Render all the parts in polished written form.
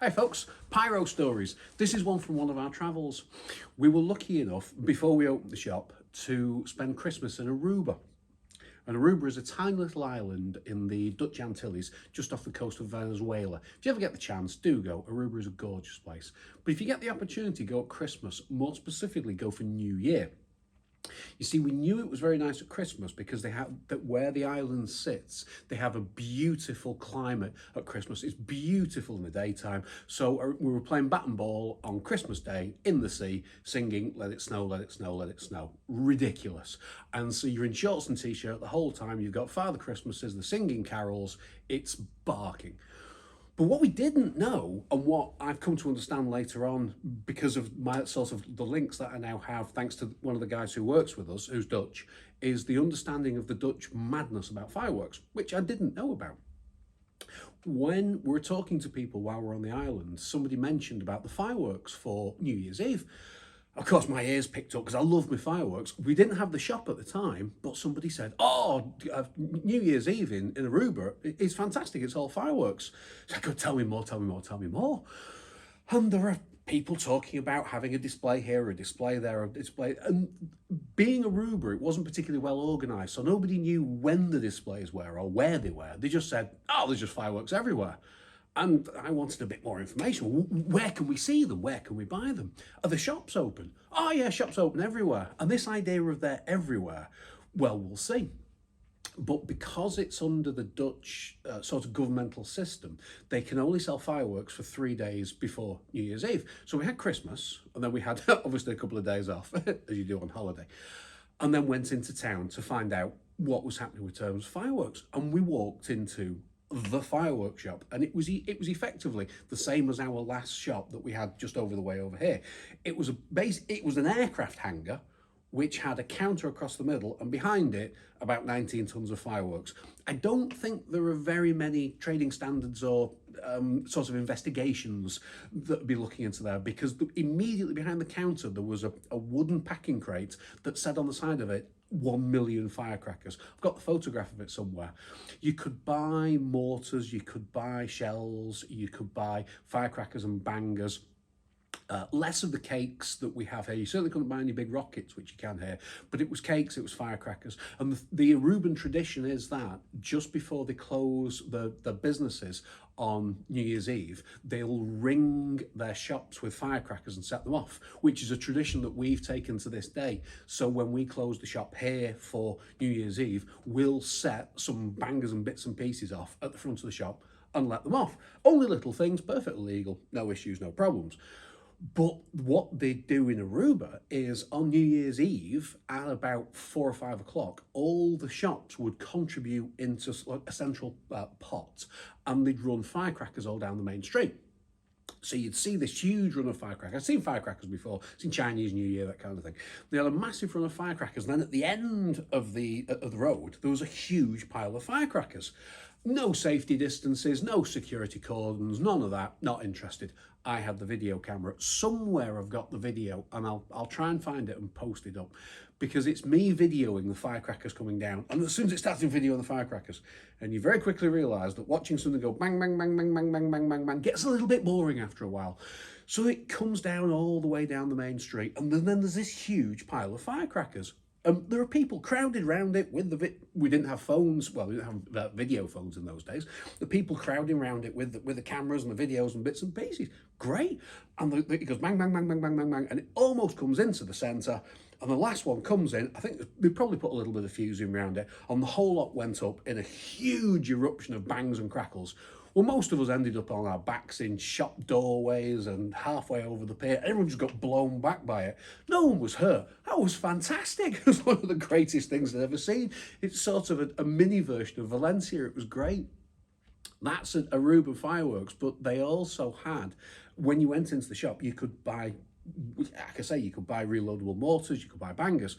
Hey folks, Pyro Stories. This is one from one of our travels. We were lucky enough, before we opened the shop, to spend Christmas in Aruba. And Aruba is a tiny little island in the Dutch Antilles, just off the coast of Venezuela. If you ever get the chance, do go. Aruba is a gorgeous place. But if you get the opportunity, go at Christmas, more specifically, go for New Year. You see, we knew it was very nice at Christmas because they have that where the island sits, they have a beautiful climate at Christmas. It's beautiful in the daytime. So we were playing bat and ball on Christmas Day in the sea, singing "Let it snow, let it snow, let it snow." Ridiculous. And so you're in shorts and t-shirt the whole time. You've got Father Christmases, the singing carols. It's barking. But what we didn't know, and what I've come to understand later on because of my sort of the links that I now have, thanks to one of the guys who works with us, who's Dutch, is the understanding of the Dutch madness about fireworks, which I didn't know about. When we're talking to people while we're on the island, somebody mentioned about the fireworks for New Year's Eve. Of course, my ears picked up because I love my fireworks. We didn't have the shop at the time, but somebody said, oh, New Year's Eve in Aruba is fantastic. It's all fireworks. So I go, tell me more, tell me more, tell me more. And there are people talking about having a display here, a display there, a display. And being Aruba, it wasn't particularly well organised. So nobody knew when the displays were or where they were. They just said, oh, there's just fireworks everywhere. And I wanted a bit more information. Where can we see them? Where can we buy them? Are the shops open? Oh yeah, shops open everywhere. And this idea of they're everywhere, well, we'll see. But because it's under the Dutch sort of governmental system, they can only sell fireworks for 3 days before New Year's Eve. So we had Christmas, and then we had obviously a couple of days off, as you do on holiday, and then went into town to find out what was happening with terms of fireworks. And we walked into the fireworks shop, and it was effectively the same as our last shop that we had just over the way over here. It was an aircraft hangar which had a counter across the middle, and behind it about 19 tons of fireworks. I don't think there are very many trading standards or sort of investigations that would be looking into there, because immediately behind the counter there was a wooden packing crate that said on the side of it 1 million firecrackers. I've got the photograph of it somewhere. You could buy mortars, you could buy shells, you could buy firecrackers and bangers. Less of the cakes that we have here. You certainly couldn't buy any big rockets, which you can here, but it was cakes, it was firecrackers. And the Aruban tradition is that just before they close the businesses on New Year's Eve, they'll ring their shops with firecrackers and set them off, which is a tradition that we've taken to this day. So when we close the shop here for New Year's Eve, we'll set some bangers and bits and pieces off at the front of the shop and let them off. Only little things, perfectly legal, no issues, no problems. But what they do in Aruba is on New Year's Eve at about 4 or 5 o'clock, all the shops would contribute into a central pot, and they'd run firecrackers all down the main street. So you'd see this huge run of firecrackers. I've seen firecrackers before, seen Chinese New Year, that kind of thing. They had a massive run of firecrackers, and then at the end of the road, there was a huge pile of firecrackers. No safety distances, no security cordons, none of that, not interested. I had the video camera. Somewhere I've got the video, and I'll try and find it and post it up, because it's me videoing the firecrackers coming down. And as soon as it starts in video the firecrackers, and you very quickly realise that watching something go bang, bang, bang, bang, bang, bang, bang, bang, bang gets a little bit boring after a while. So it comes down all the way down the main street, and then there's this huge pile of firecrackers. There are people crowded around it with we didn't have phones, well, we didn't have video phones in those days. The people crowding around it with the cameras and the videos and bits and pieces. Great. And it goes bang, bang, bang, bang, bang, bang, bang, and it almost comes into the centre. And the last one comes in, I think they probably put a little bit of fusing around it, and the whole lot went up in a huge eruption of bangs and crackles. Well, most of us ended up on our backs in shop doorways and halfway over the pier. Everyone just got blown back by it. No one was hurt. That was fantastic. It was one of the greatest things I've ever seen. It's sort of a mini version of Valencia. It was great. That's Aruba fireworks, but they also had, when you went into the shop, you could buy, like I say, you could buy reloadable mortars, you could buy bangers.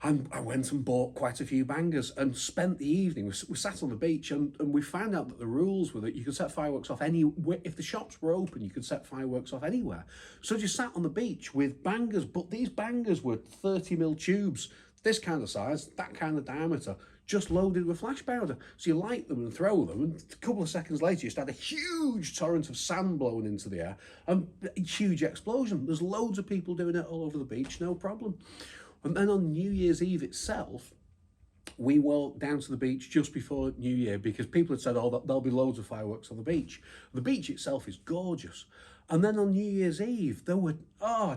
And I went and bought quite a few bangers and spent the evening. We sat on the beach, and we found out that the rules were that you could set fireworks off if the shops were open, you could set fireworks off anywhere. So just sat on the beach with bangers, but these bangers were 30mm tubes, this kind of size, that kind of diameter, just loaded with flash powder. So you light them and throw them, and a couple of seconds later you start a huge torrent of sand blowing into the air, and a huge explosion. There's loads of people doing it all over the beach, no problem. And then on New Year's Eve itself, we walked down to the beach just before New Year because people had said, oh, there'll be loads of fireworks on the beach. The beach itself is gorgeous. And then on New Year's Eve, there were, I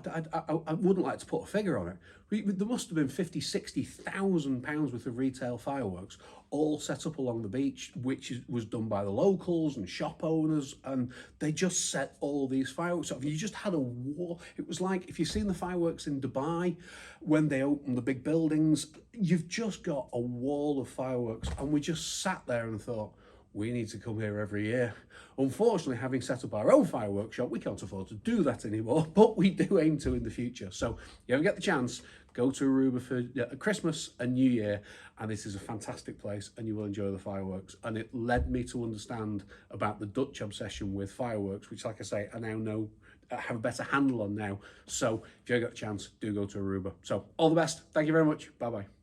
wouldn't like to put a figure on it. There must have been 50, 60,000 pounds worth of retail fireworks all set up along the beach, which was done by the locals and shop owners. And they just set all these fireworks up. You just had a wall. It was like, if you've seen the fireworks in Dubai, when they open the big buildings, you've just got a wall of fireworks. And we just sat there and thought, we need to come here every year. Unfortunately, having set up our own fireworks shop, we can't afford to do that anymore, but we do aim to in the future. So if you ever get the chance, go to Aruba for Christmas and New Year, and this is a fantastic place and you will enjoy the fireworks. And it led me to understand about the Dutch obsession with fireworks, which, like I say, I now know, have a better handle on now. So if you ever get the chance, do go to Aruba. So all the best. Thank you very much. Bye-bye.